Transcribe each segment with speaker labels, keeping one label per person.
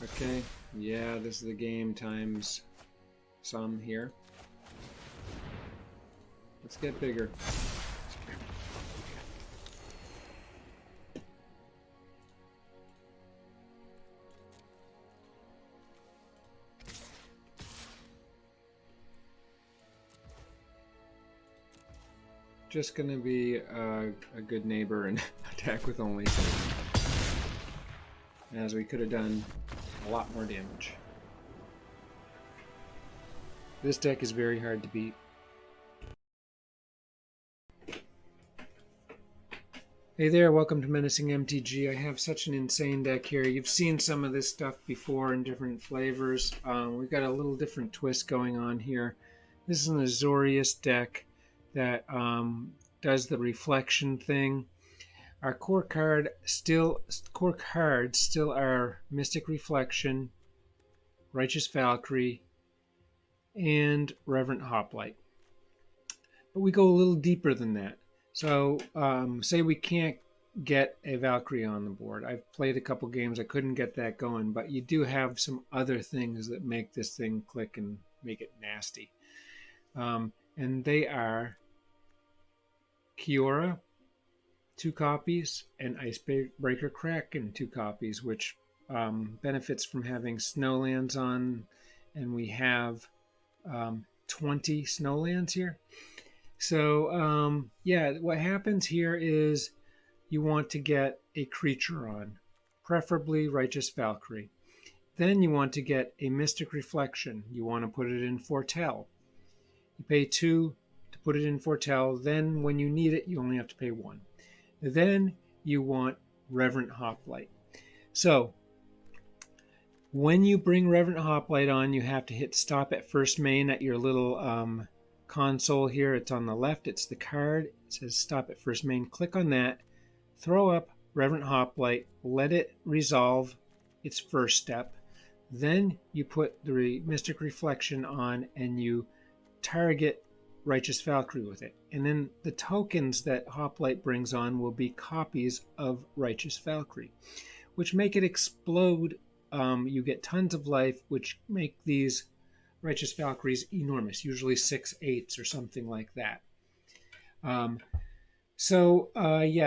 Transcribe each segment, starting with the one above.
Speaker 1: Okay, yeah, this is the game times some here. Let's get bigger. Just gonna be a good neighbor and attack with only 7, as we could have done a lot more damage. This deck is very hard to beat. Hey there, welcome to Menacing MTG. I have such an insane deck here. You've seen some of this stuff before in different flavors. We've got a little different twist going on here. This is an Azorius deck that does the reflection thing. Our core cards still are Mystic Reflection, Righteous Valkyrie, and Reverent Hoplite. But we go a little deeper than that. So say we can't get a Valkyrie on the board. I've played a couple games. I couldn't get that going, but you do have some other things that make this thing click and make it nasty. And they are Kiora, 2 copies, and Icebreaker Kraken, 2 copies, which benefits from having Snowlands on, and we have 20 Snowlands here. So, yeah, what happens here is you want to get a creature on, preferably Righteous Valkyrie. Then you want to get a Mystic Reflection. You want to put it in Foretell. You pay 2 to put it in Foretell. Then when you need it, you only have to pay 1. Then you want Reverent Hoplite. So, when you bring Reverent Hoplite on, you have to hit stop at first main at your little console here. It's on the left. It's the card. It says stop at first main. Click on that. Throw up Reverent Hoplite. Let it resolve its first step. Then you put the Mystic Reflection on and you target Righteous Valkyrie with it. And then the tokens that Hoplite brings on will be copies of Righteous Valkyrie, which make it explode. You get tons of life, which make these Righteous Valkyries enormous, usually 6/8 or something like that. Yeah,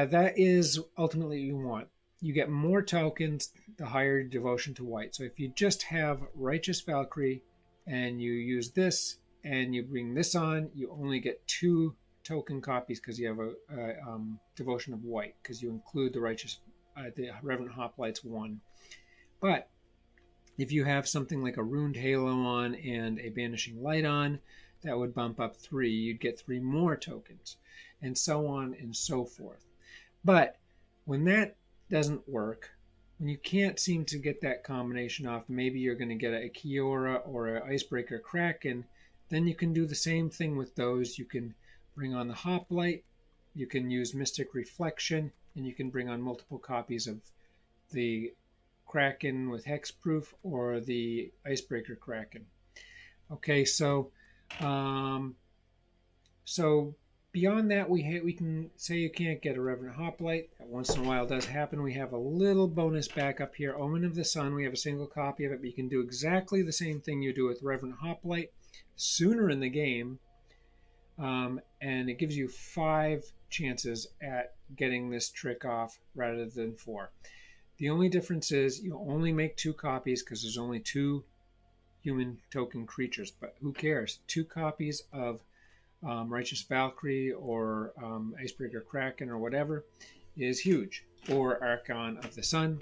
Speaker 1: that is ultimately what you want. You get more tokens the higher your devotion to white. So if you just have Righteous Valkyrie and you use this and you bring this on, you only get 2 token copies because you have a devotion of white, because you include the Reverent Hoplite's 1. But if you have something like a Runed Halo on and a Banishing Light on, that would bump up 3. You'd get 3 more tokens, and so on and so forth. But when that doesn't work, when you can't seem to get that combination off, maybe you're going to get a Kiora or an Icebreaker Kraken, then you can do the same thing with those. You can bring on the Hoplite, you can use Mystic Reflection, and you can bring on multiple copies of the Kraken with Hexproof or the Icebreaker Kraken. Okay, so beyond that, we can say you can't get a Reverent Hoplite. That once in a while does happen. We have a little bonus back up here, Omen of the Sun. We have a single copy of it, but you can do exactly the same thing you do with Reverent Hoplite sooner in the game, and it gives you 5 chances at getting this trick off rather than 4. The only difference is you only make 2 copies because there's only 2 human token creatures, but who cares? 2 copies of Righteous Valkyrie or Icebreaker Kraken or whatever is huge, or Archon of the Sun.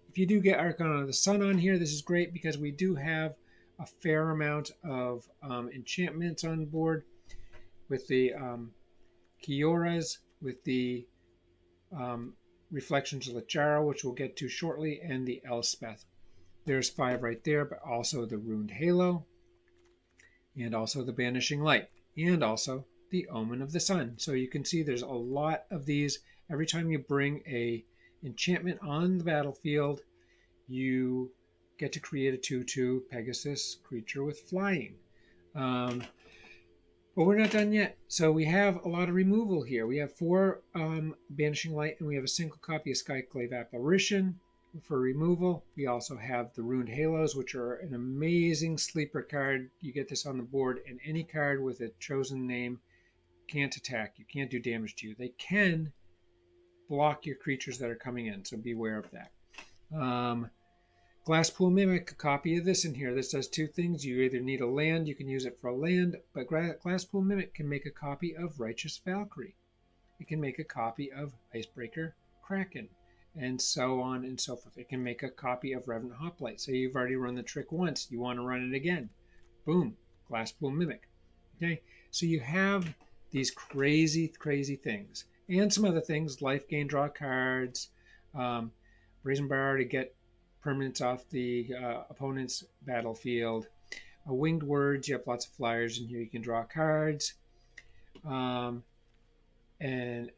Speaker 1: If you do get Archon of the Sun on here, this is great because we do have a fair amount of enchantments on board with the Kioras, with the Reflections of Lachara, which we'll get to shortly, and the Elspeth. There's 5 right there, but also the Runed Halo, and also the Banishing Light, and also the Omen of the Sun. So you can see there's a lot of these. Every time you bring a enchantment on the battlefield, you get to create a 2/2 Pegasus creature with flying. But we're not done yet. So we have a lot of removal here. We have 4 Banishing Light, and we have a single copy of Skyclave Apparition. for removal. We also have the Ruined Halos, which are an amazing sleeper card. You get this on the board, and any card with a chosen name can't attack you, can't do damage to you. They can block your creatures that are coming in, so beware of that. Glasspool Mimic, a copy of this in here. This does two things. You either need a land, you can use it for a land, but Glasspool Mimic can make a copy of Righteous Valkyrie. It can make a copy of Icebreaker Kraken, and so on and so forth. It can make a copy of Revenant Hoplite. So you've already run the trick once. You want to run it again. Boom, Glasspool Mimic. Okay, so you have these crazy, crazy things. And some other things, life gain, draw cards, Brazen Bar to get permanents off the opponent's battlefield. Winged Words, you have lots of flyers in here. You can draw cards. And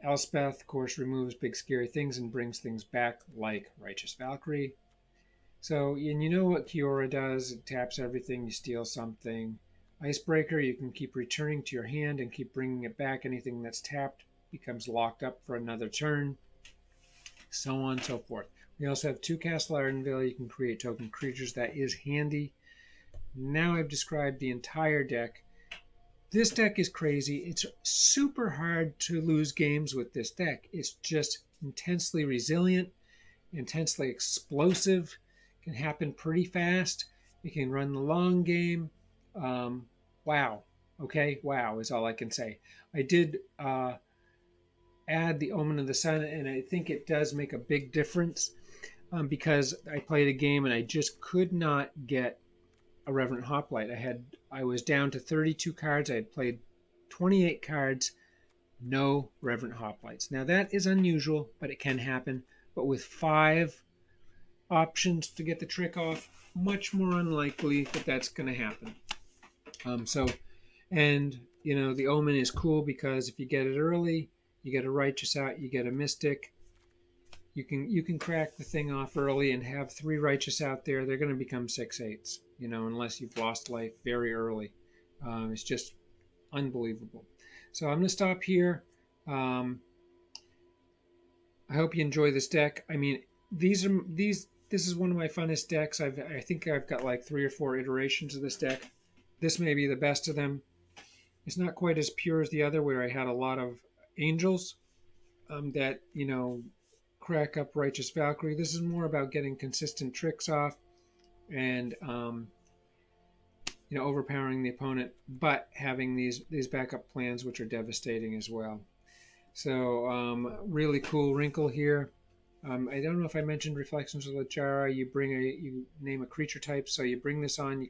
Speaker 1: Elspeth, of course, removes big scary things and brings things back like Righteous Valkyrie. So, and you know what Kiora does. It taps everything, you steal something. Icebreaker, you can keep returning to your hand and keep bringing it back. Anything that's tapped becomes locked up for another turn. So on and so forth. We also have 2 Castle Ardenvale. You can create token creatures. That is handy. Now I've described the entire deck. This deck is crazy. It's super hard to lose games with this deck. It's just intensely resilient, intensely explosive. It can happen pretty fast. It can run the long game. Wow. Okay, wow is all I can say. I did add the Omen of the Sun, and I think it does make a big difference because I played a game and I just could not get a Revenant Hoplite. I was down to 32 cards. I had played 28 cards, no Revenant Hoplites. Now that is unusual, but it can happen. But with 5 options to get the trick off, much more unlikely that that's going to happen. And you know, the Omen is cool because if you get it early, you get a Righteous out, you get a Mystic. You can crack the thing off early and have 3 Righteous out there. They're going to become 6/8, you know, unless you've lost life very early. It's just unbelievable. So I'm going to stop here. I hope you enjoy this deck. I mean, this is one of my funnest decks. I think I've got like 3 or 4 iterations of this deck. This may be the best of them. It's not quite as pure as the other, where I had a lot of angels that, you know, crack up Righteous Valkyrie. This is more about getting consistent tricks off and you know, overpowering the opponent, but having these backup plans which are devastating as well. So really cool wrinkle here. I don't know if I mentioned Reflections of Lichara. You name a creature type, so you bring this on.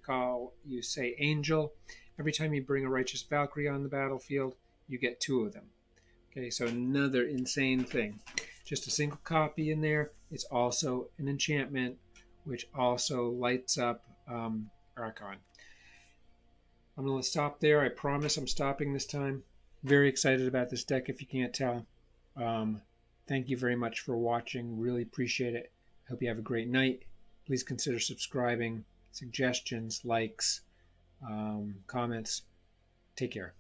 Speaker 1: You say Angel. Every time you bring a Righteous Valkyrie on the battlefield, you get 2 of them. Okay, so another insane thing. Just a single copy in there. It's also an enchantment, which also lights up Archon. I'm going to stop there. I promise I'm stopping this time. Very excited about this deck, if you can't tell. Thank you very much for watching. Really appreciate it. Hope you have a great night. Please consider subscribing. Suggestions, likes, comments. Take care.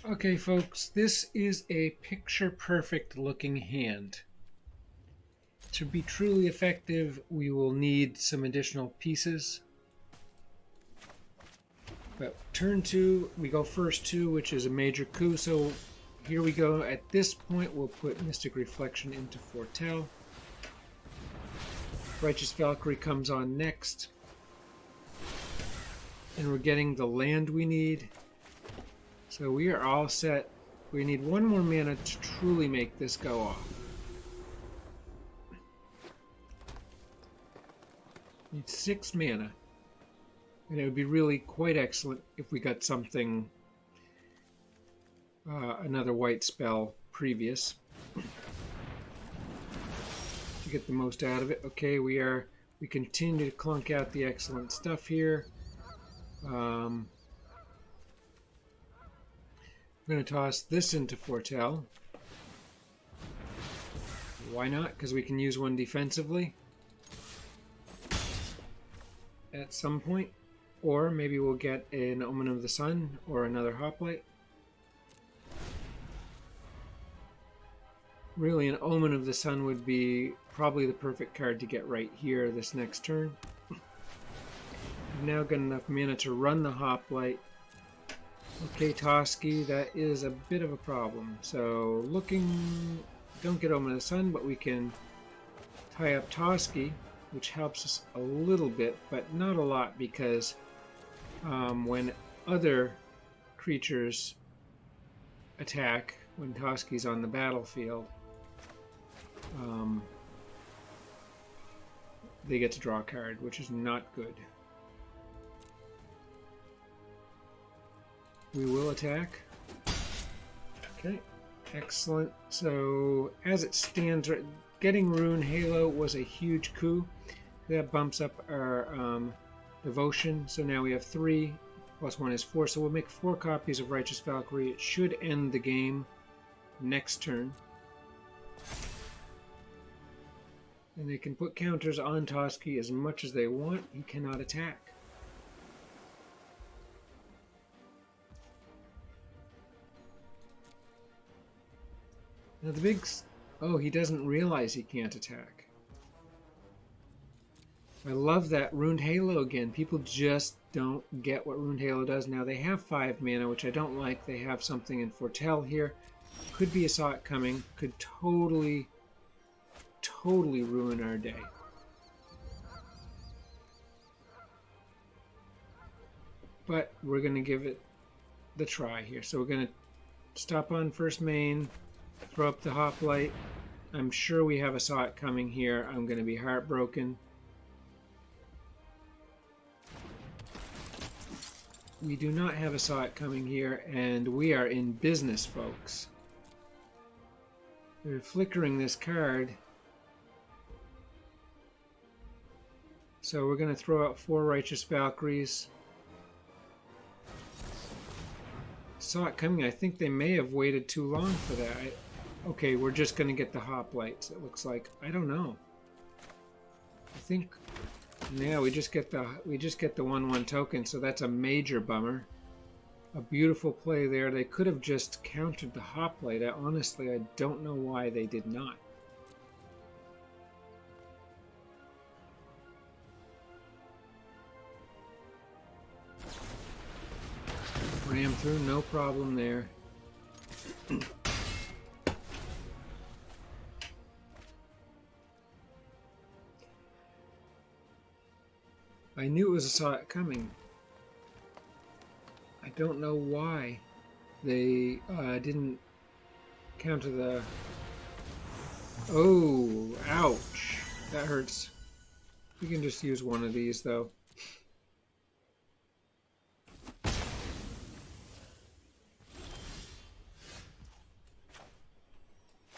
Speaker 1: Okay, folks, this is a picture-perfect looking hand. To be truly effective, we will need some additional pieces. But turn 2, we go first 2, which is a major coup. So here we go. At this point, we'll put Mystic Reflection into Foretell. Righteous Valkyrie comes on next. And we're getting the land we need. So we are all set. We need 1 more mana to truly make this go off. Need 6 mana. And it would be really quite excellent if we got something, another white spell previous. To get the most out of it. Okay, we continue to clunk out the excellent stuff here. I'm going to toss this into Foretell. Why not? Because we can use 1 defensively at some point. Or maybe we'll get an Omen of the Sun or another Hoplite. Really, an Omen of the Sun would be probably the perfect card to get right here this next turn. I've now got enough mana to run the Hoplite. Okay, Toski, that is a bit of a problem. So, don't get Omen of the Sun, but we can tie up Toski, which helps us a little bit, but not a lot, because when other creatures attack, when Toski's on the battlefield, they get to draw a card, which is not good. We will attack. Okay, excellent. So as it stands, getting Rune Halo was a huge coup. That bumps up our devotion. So now we have 3 plus 1 is 4. So we'll make 4 copies of Righteous Valkyrie. It should end the game next turn. And they can put counters on Toski as much as they want. He cannot attack. Now the big... Oh, he doesn't realize he can't attack. I love that Runed Halo again. People just don't get what Runed Halo does. Now they have 5 mana, which I don't like. They have something in Foretell here. Could be a Saw It Coming. Could totally ruin our day. But we're going to give it the try here. So we're going to stop on first main, throw up the Hoplite. I'm sure we have a Saw It Coming here. I'm going to be heartbroken. We do not have a Saw It Coming here, and we are in business, folks. They're flickering this card. So we're going to throw out 4 Righteous Valkyries. Saw It Coming. I think they may have waited too long for that. Okay, we're just going to get the Hoplites, it looks like. I don't know. I think... Yeah, we just get the 1/1 token, so that's a major bummer. A beautiful play there. They could have just countered the Hoplite. Honestly, I don't know why they did not. Ram through, no problem there. I knew it was a Saw It Coming. I don't know why they didn't counter the... Oh, ouch. That hurts. We can just use one of these, though.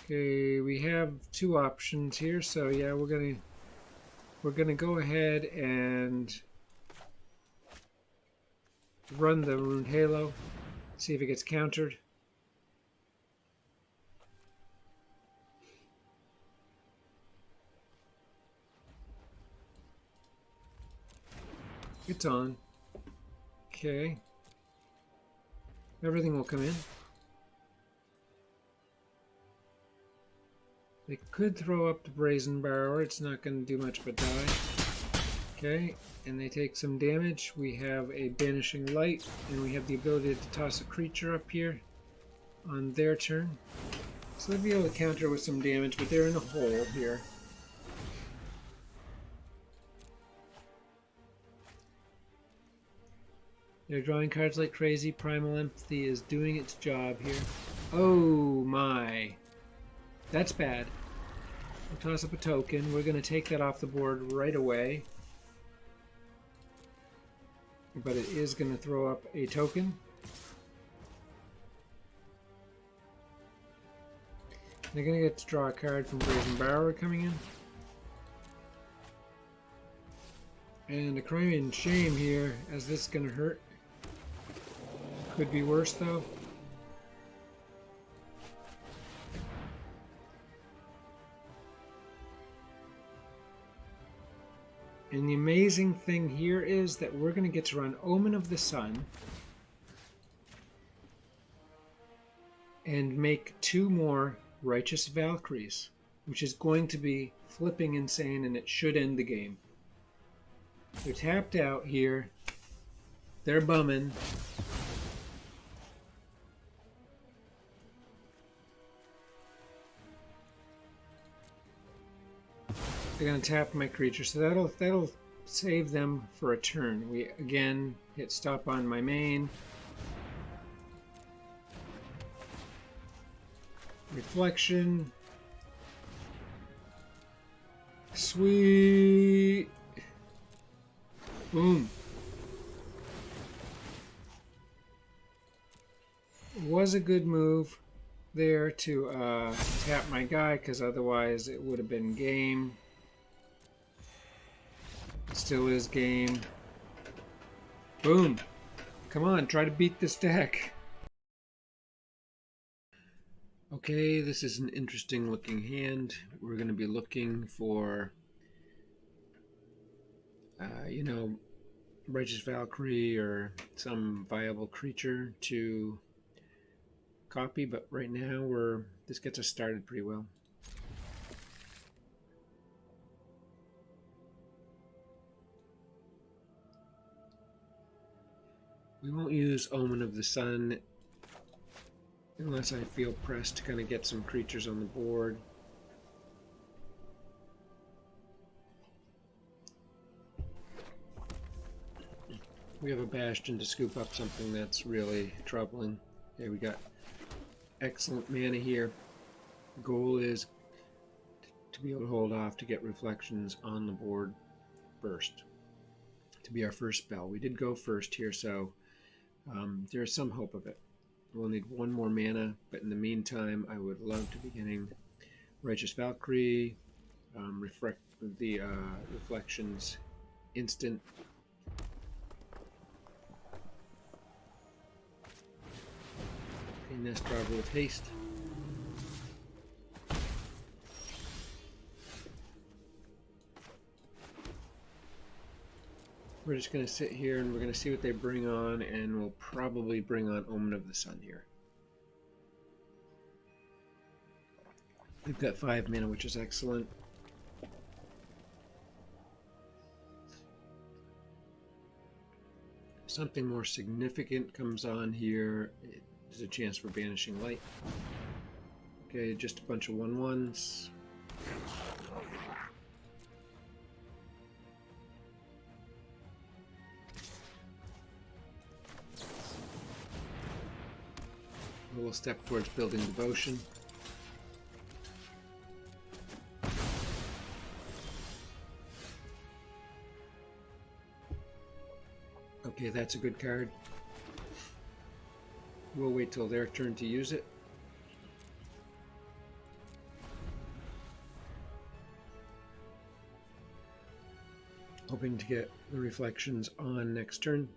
Speaker 1: Okay, we have 2 options here, so yeah, we're gonna go ahead and run the Runed Halo, see if it gets countered. It's on. Okay. Everything will come in. They could throw up the Brazen Borrower. It's not going to do much but die. Okay, and they take some damage. We have a Banishing Light, and we have the ability to toss a creature up here on their turn. So they'll be able to counter with some damage, but they're in a hole here. They're drawing cards like crazy. Primal Empathy is doing its job here. Oh my. That's bad. We'll toss up a token. We're going to take that off the board right away. But it is going to throw up a token. They're going to get to draw a card from Brazen Borrower coming in. And a Crime and Shame here, as this is going to hurt. Could be worse, though. And the amazing thing here is that we're going to get to run Omen of the Sun and make 2 more Righteous Valkyries, which is going to be flipping insane, and it should end the game. They're tapped out here. They're bumming. They're going to tap my creature, so that'll save them for a turn. We again hit stop on my main. Reflection. Sweet. Boom. It was a good move there to tap my guy, because otherwise it would have been game. It still is game. Boom. Come on, try to beat this deck. Okay, this is an interesting looking hand. We're going to be looking for, Righteous Valkyrie or some viable creature to copy, but right now this gets us started pretty well. We won't use Omen of the Sun unless I feel pressed to kind of get some creatures on the board. We have a Bastion to scoop up something that's really troubling. Okay, we got excellent mana here. The goal is to be able to hold off to get Reflections on the board first, to be our first spell. We did go first here, so there's some hope of it. We'll need one more mana, but in the meantime, I would love to be getting Righteous Valkyrie, Reflections instant. Nest Driver with haste. We're just going to sit here and we're going to see what they bring on, and we'll probably bring on Omen of the Sun here. We've got 5 mana, which is excellent. Something more significant comes on here. There's a chance for Banishing Light. Okay, just a bunch of 1/1s. A little step towards building Devotion. Okay, that's a good card. We'll wait till their turn to use it. Hoping to get the Reflections on next turn.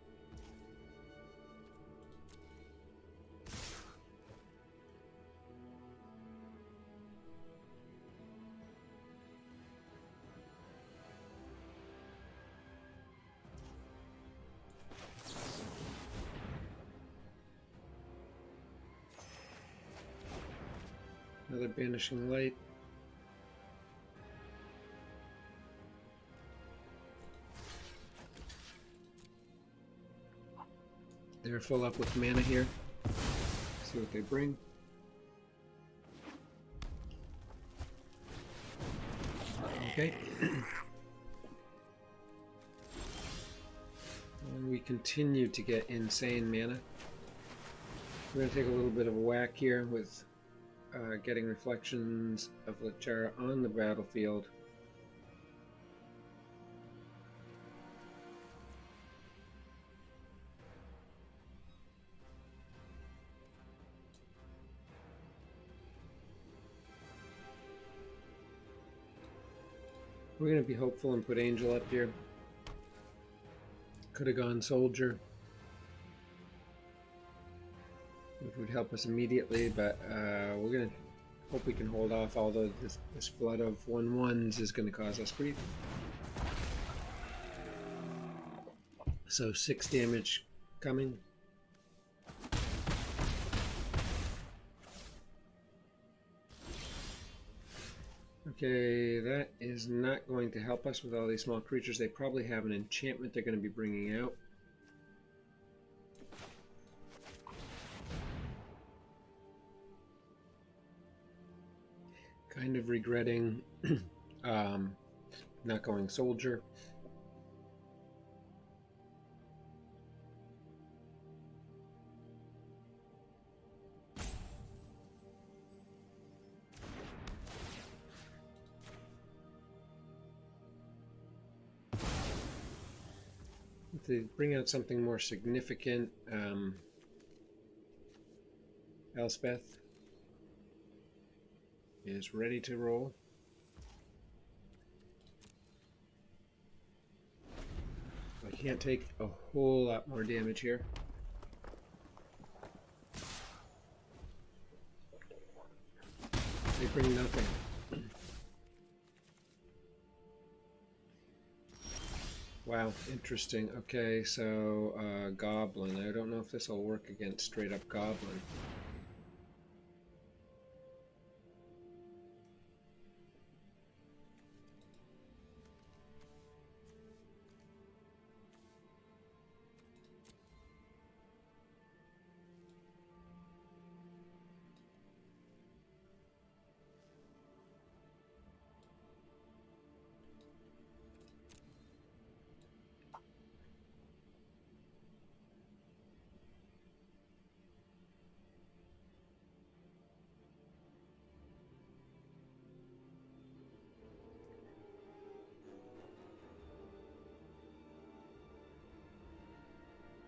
Speaker 1: Another Banishing Light. They're full up with mana here. See what they bring. Okay. And we continue to get insane mana. We're going to take a little bit of a whack here with getting Reflections of Lachara on the battlefield. We're going to be hopeful and put Angel up here. Could have gone Soldier, which would help us immediately, but we're going to hope we can hold off, although this flood of 1/1s is going to cause us grief. So 6 damage coming. Okay, that is not going to help us with all these small creatures. They probably have an enchantment they're going to be bringing out. Kind of regretting not going soldier. To bring out something more significant, Elspeth is ready to roll. I can't take a whole lot more damage here. They bring nothing. Wow, interesting. Okay, so Goblin. I don't know if this will work against straight up Goblin.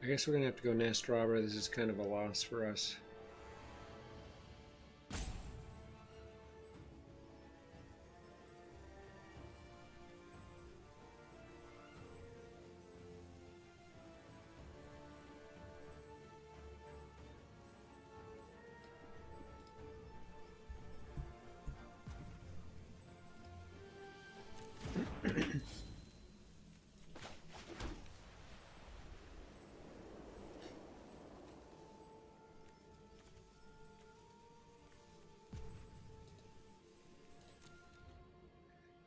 Speaker 1: I guess we're going to have to go Nastrabra. This is kind of a loss for us.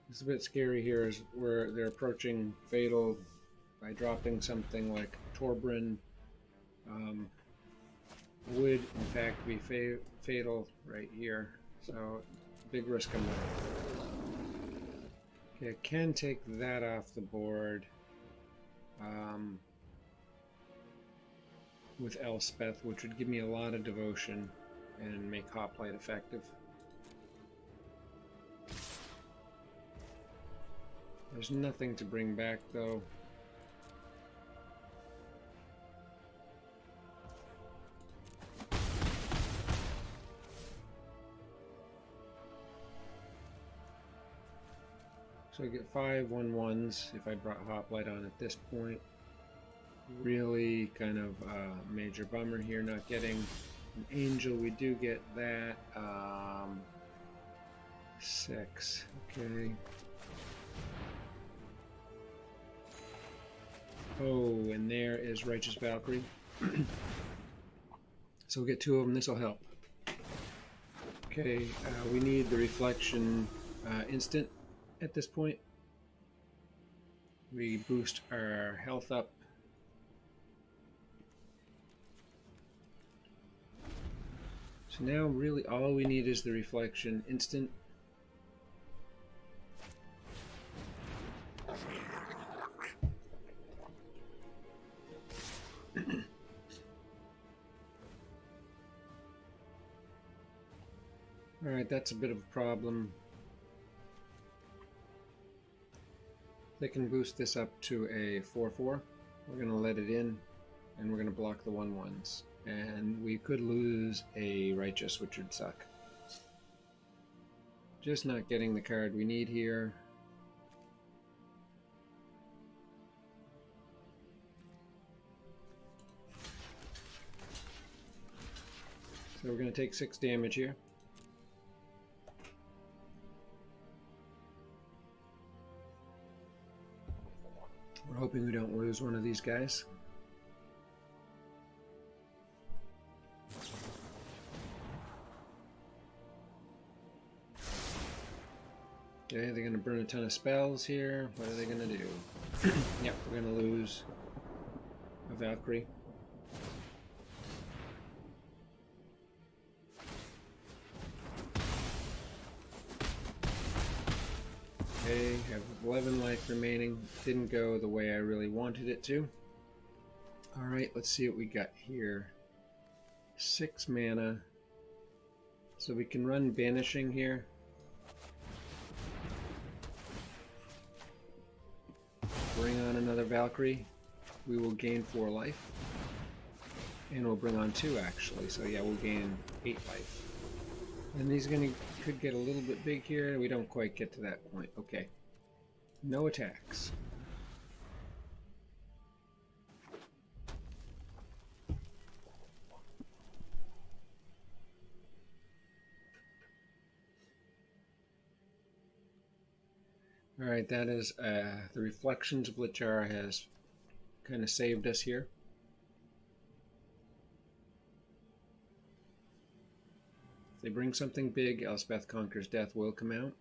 Speaker 1: It's a bit scary here is where they're approaching Fatal by dropping something like Torbrin. Would in fact be Fatal right here, so big risk I'm running. Okay, I can take that off the board with Elspeth, which would give me a lot of devotion and make Hoplite effective. There's nothing to bring back, though. So I get 5 1/1s if I brought Hoplite on at this point. Really kind of major bummer here not getting an Angel. We do get that. 6. Okay. Oh, and there is Righteous Valkyrie. So we'll get 2 of them. This will help. Okay, we need the Reflection instant at this point. We boost our health up. So now really all we need is the Reflection instant. Alright, that's a bit of a problem. They can boost this up to a 4/4. We're going to let it in, and we're going to block the 1/1s. And we could lose a Righteous, which would suck. Just not getting the card we need here. So we're going to take 6 damage here. We're hoping we don't lose one of these guys. Okay, they're going to burn a ton of spells here. What are they going to do? Yep, we're going to lose a Valkyrie. Okay, have 11 life remaining. Didn't go the way I really wanted it to. Alright, let's see what we got here. 6 mana. So we can run Banishing here. Bring on another Valkyrie. We will gain 4 life. And we'll bring on 2 actually. So yeah, we'll gain 8 life. And these could get a little bit big here. We don't quite get to that point. Okay. No attacks. Alright, that is the Reflections of Lichara has kind of saved us here. If they bring something big, Elspeth Conquers Death will come out.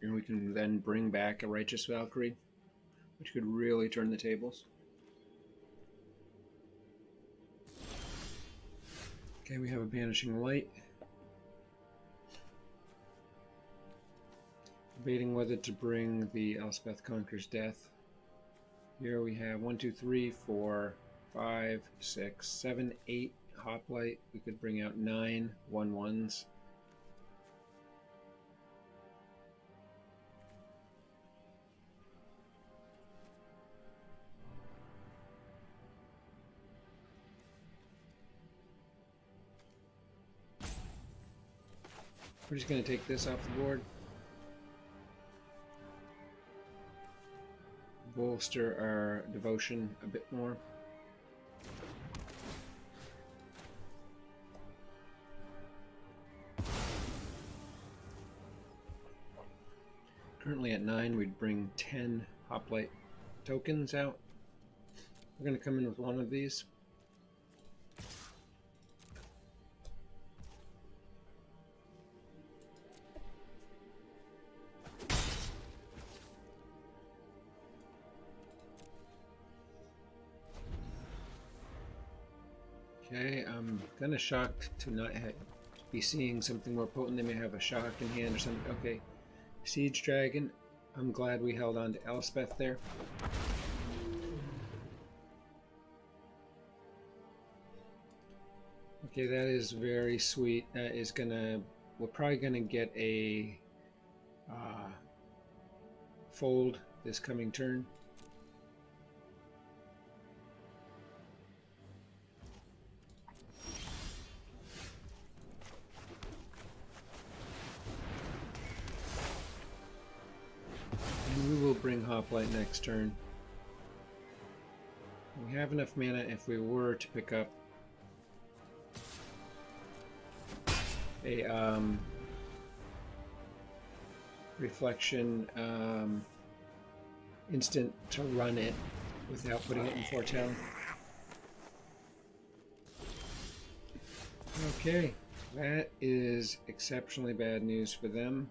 Speaker 1: And we can then bring back a Righteous Valkyrie, which could really turn the tables. Okay, we have a Banishing Light. Debating whether to bring the Elspeth Conquers Death. Here we have 1, 2, 3, 4, 5, 6, 7, 8 Hoplite. We could bring out 9 1/1s. We're just going to take this off the board. Bolster our devotion a bit more. Currently at 9, we'd bring 10 Hoplite tokens out. We're going to come in with one of these. Okay, I'm kind of shocked to not be seeing something more potent. They may have a shock in hand or something. Okay, Siege Dragon. I'm glad we held on to Elspeth there. Okay, that is very sweet. That is gonna... We're probably gonna get a fold this coming turn. Bring Hoplite next turn. We have enough mana if we were to pick up a Reflection instant to run it without putting it in foretell. Okay, that is exceptionally bad news for them.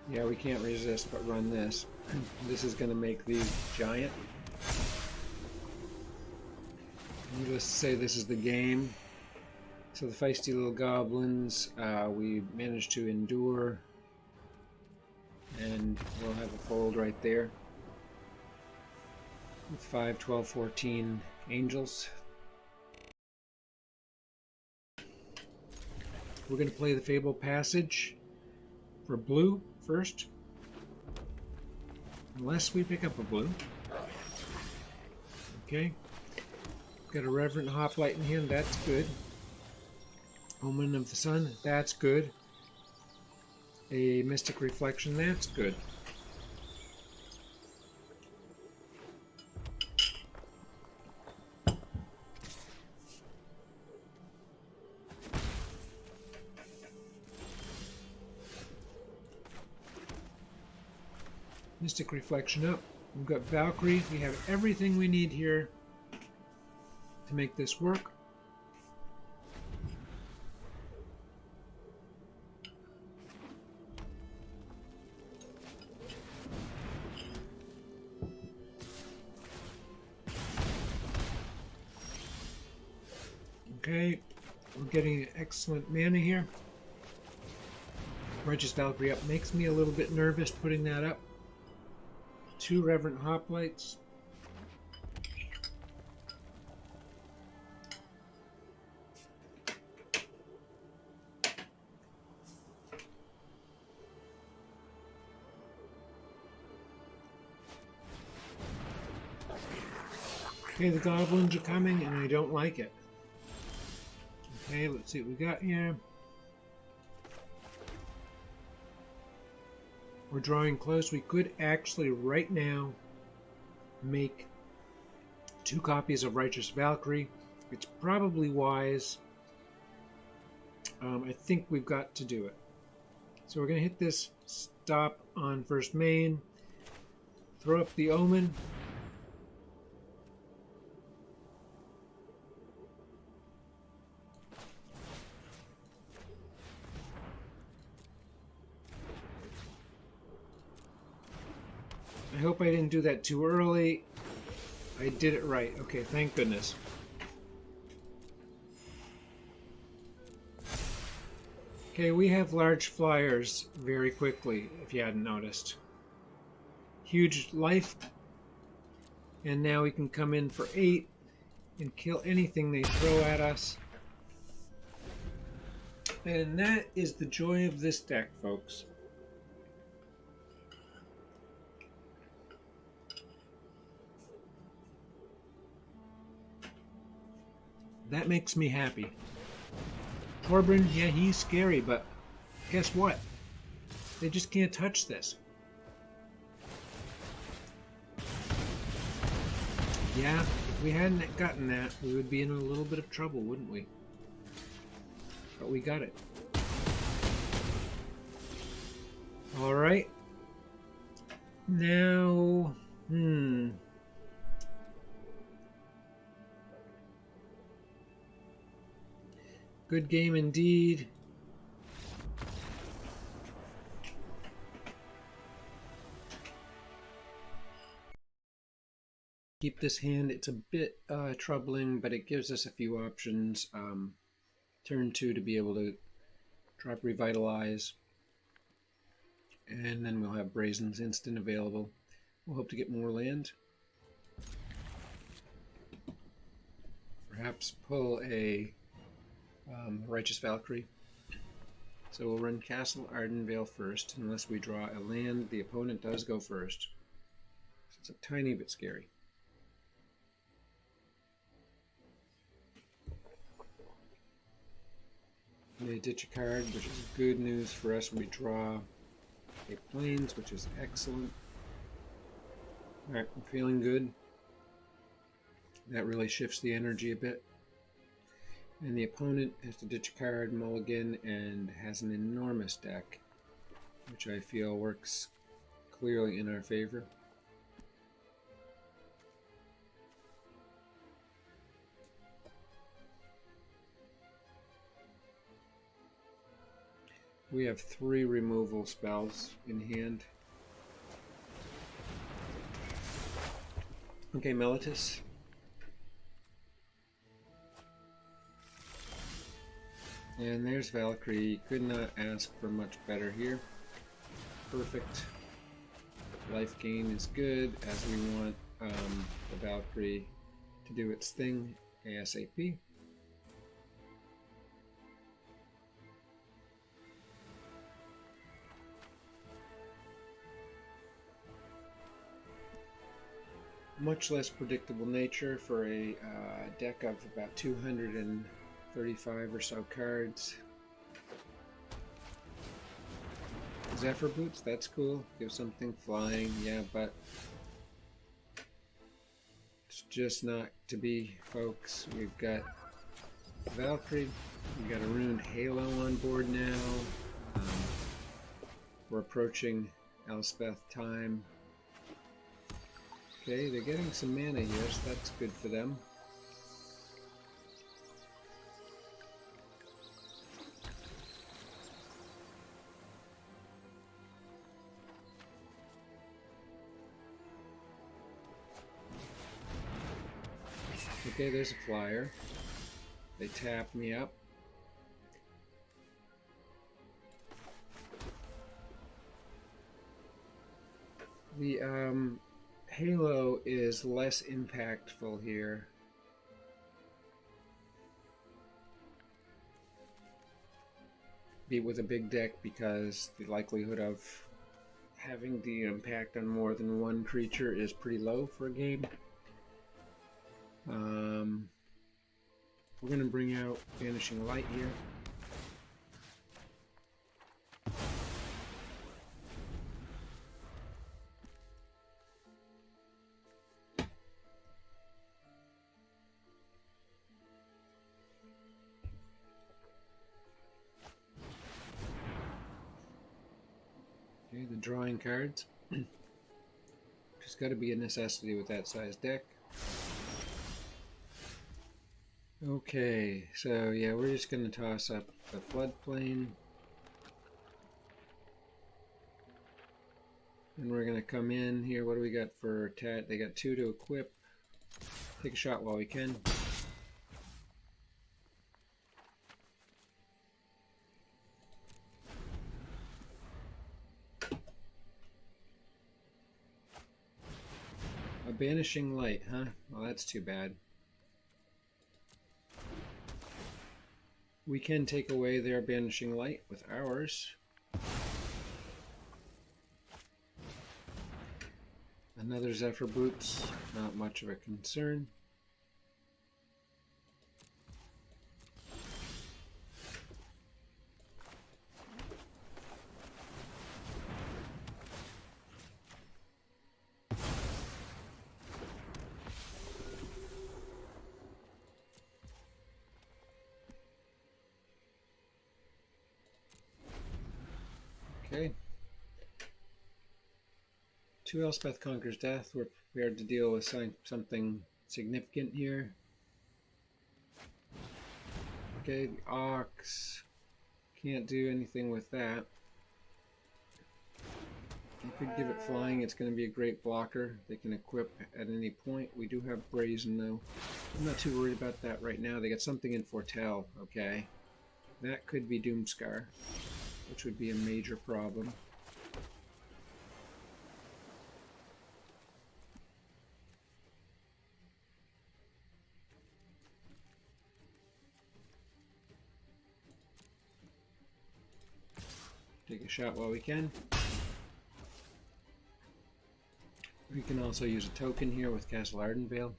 Speaker 1: Yeah, we can't resist but run this. This is going to make these giant. Needless to say, this is the game. So the feisty little goblins, we managed to endure. And we'll have a fold right there. With 5, 12, 14 angels. We're going to play the Fable Passage for blue first, unless we pick up a blue. Okay, got a Reverent Hoplite in hand, that's good. Omen of the Sun, that's good. A Mystic Reflection, that's good. Mystic Reflection up. We've got Valkyrie. We have everything we need here to make this work. Okay, we're getting excellent mana here. Righteous Valkyrie up makes me a little bit nervous putting that up. 2 Reverent Hoplites. Okay, the goblins are coming and I don't like it. Okay, let's see what we got here. We're drawing close. We could actually right now make 2 copies of Righteous Valkyrie. It's probably wise. I think we've got to do it. So we're going to hit this stop on first main. Throw up the Omen. I hope I didn't do that too early. I did it right. Okay, thank goodness. Okay, we have large flyers very quickly, if you hadn't noticed. Huge life. And now we can come in for 8 and kill anything they throw at us. And that is the joy of this deck, folks. That makes me happy. Corbin, yeah, he's scary, but guess what? They just can't touch this. Yeah, if we hadn't gotten that, we would be in a little bit of trouble, wouldn't we? But we got it. Alright. Now, good game indeed. Keep this hand. It's a bit troubling, but it gives us a few options. Turn 2 to be able to drop Revitalize. And then we'll have Brazen's Instant available. We'll hope to get more land. Perhaps pull a Righteous Valkyrie. So we'll run Castle Ardenvale first, unless we draw a land. The opponent does go first. So it's a tiny bit scary. They ditch a card, which is good news for us. We draw a Plains, which is excellent. Alright, I'm feeling good. That really shifts the energy a bit. And the opponent has to ditch a card, mulligan, and has an enormous deck, which I feel works clearly in our favor. We have 3 removal spells in hand. Okay, Meletis. And there's Valkyrie. Could not ask for much better here. Perfect. Life gain is good, as we want the Valkyrie to do its thing ASAP. Much less predictable nature for a deck of about 235 or so cards. Zephyr Boots, that's cool. Give something flying, yeah, but it's just not to be, folks. We've got Valkyrie, we've got a Ruined Halo on board now. We're approaching Elspeth time. Okay, they're getting some mana here, so that's good for them. Okay, there's a flyer. They tap me up. The Halo is less impactful here. Be with a big deck because the likelihood of having the impact on more than one creature is pretty low for a game. We're going to bring out Vanishing Light here. Okay, the drawing cards. Just got to be a necessity with that size deck. Okay, so yeah, we're just going to toss up the floodplain. And we're going to come in here. What do we got for Tat? They got 2 to equip. Take a shot while we can. A Banishing Light, huh? Well, that's too bad. We can take away their Banishing Light with ours. Another Zephyr Boots, not much of a concern. Okay. 2 Elspeth Conquers Death. We're prepared to deal with something significant here. Okay, the Ox. Can't do anything with that. You could give it flying. It's going to be a great blocker. They can equip at any point. We do have Brazen, though. I'm not too worried about that right now. They got something in Foretell, okay? That could be Doomscar, which would be a major problem. Take a shot while we can. We can also use a token here with Castle Ardenvale.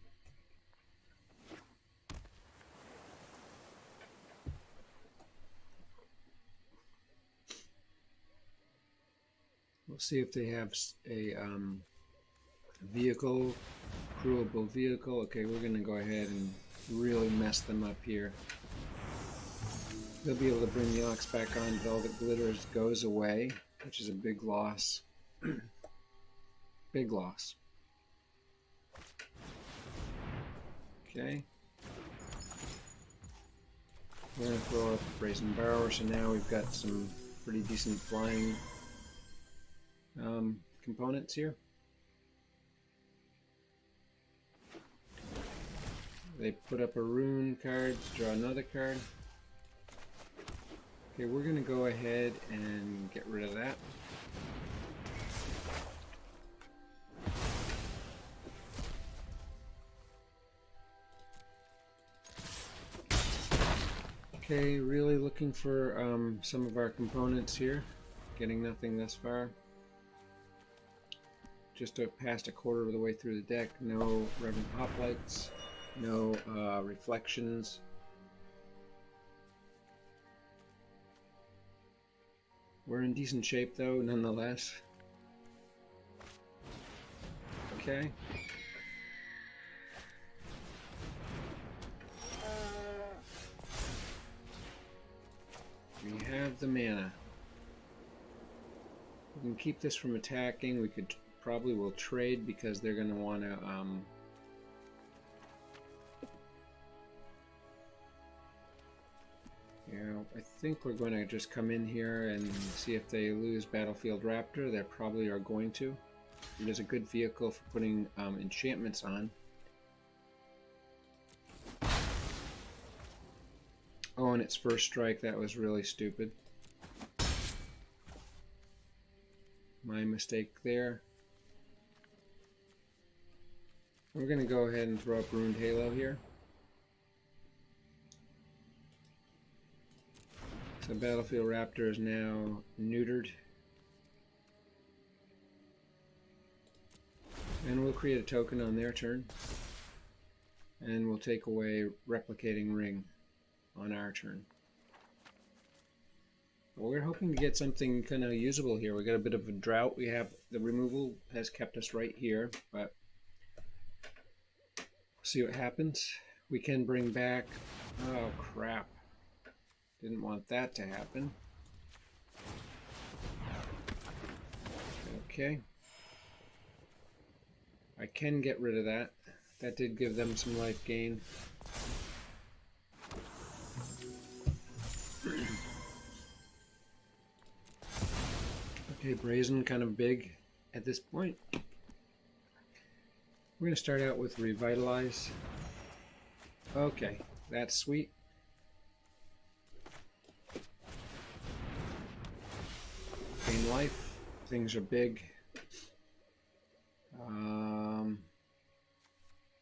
Speaker 1: We'll see if they have a vehicle, crewable vehicle. Okay, we're going to go ahead and really mess them up here. They'll be able to bring the Ox back on. Velvet Glitters goes away, which is a big loss. Big loss. Okay. We're going to throw up Brazen Barrower, so now we've got some pretty decent flying components here. They put up a rune card to draw another card. Okay, we're going to go ahead and get rid of that. Okay, really looking for some of our components here. Getting nothing thus far. Just past a quarter of the way through the deck. No Reverend Hoplites. No reflections. We're in decent shape though, nonetheless. Okay. We have the mana. We can keep this from attacking. We could probably will trade because they're going to want to I think we're going to just come in here and see if they lose Battlefield Raptor. They probably are going to. It is a good vehicle for putting enchantments on. Oh, and its first strike, that was really stupid. My mistake there. We're going to go ahead and throw up Ruined Halo here. So Battlefield Raptor is now neutered. And we'll create a token on their turn. And we'll take away Replicating Ring on our turn. Well, we're hoping to get something kind of usable here. We got a bit of a drought. We have the removal has kept us right here, but we'll see what happens. We can bring back. Oh crap! Didn't want that to happen. Okay. I can get rid of that. That did give them some life gain. Okay, Brazen kind of big at this point. We're going to start out with Revitalize. Okay, that's sweet. Gain life. Things are big.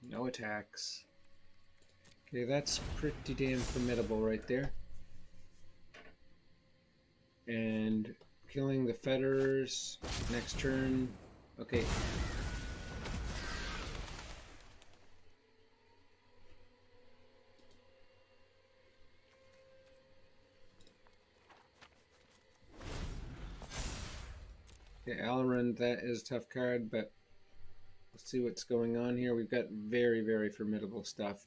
Speaker 1: No attacks. Okay, that's pretty damn formidable right there. And killing the fetters next turn. Okay. Okay, Alrund, that is a tough card, but let's see what's going on here. We've got very, very formidable stuff.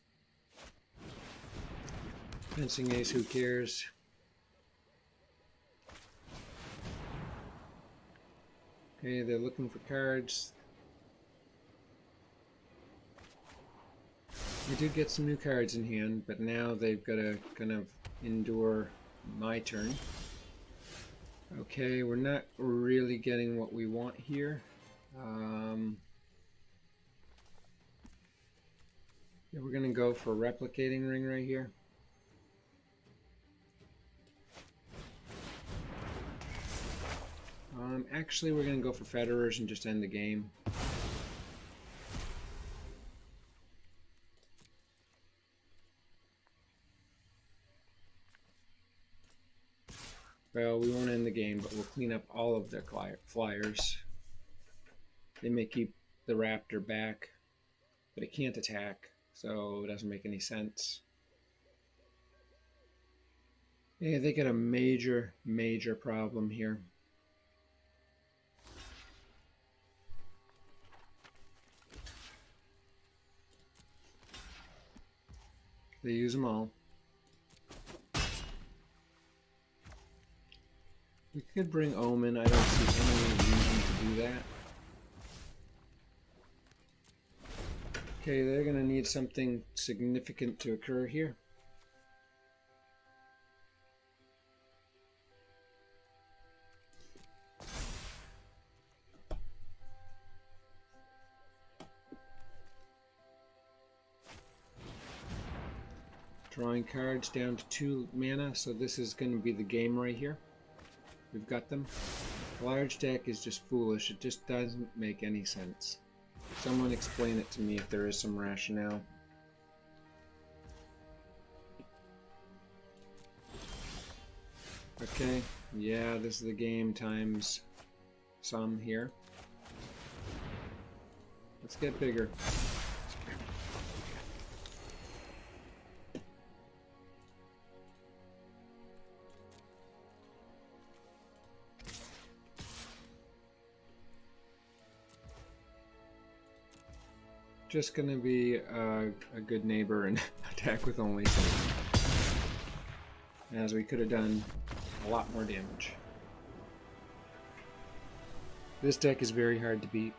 Speaker 1: Fencing Ace, who cares? Okay, they're looking for cards. We did get some new cards in hand, but now they've got to kind of endure my turn. Okay, we're not really getting what we want here. Yeah, we're going to go for Replicating Ring right here. Actually, we're going to go for Fetterers and just end the game. Well, we won't end the game, but we'll clean up all of their flyers. They may keep the Raptor back, but it can't attack, so it doesn't make any sense. Yeah, they got a major, major problem here. They use them all. We could bring Omen. I don't see any reason to do that. Okay, they're going to need something significant to occur here. Drawing cards down to 2 mana, so this is going to be the game right here. We've got them. The large deck is just foolish. It just doesn't make any sense. Someone explain it to me if there is some rationale. Okay, yeah, this is the game times some here. Let's get bigger. Just gonna be a good neighbor and attack with only 7. As we could have done a lot more damage. This deck is very hard to beat.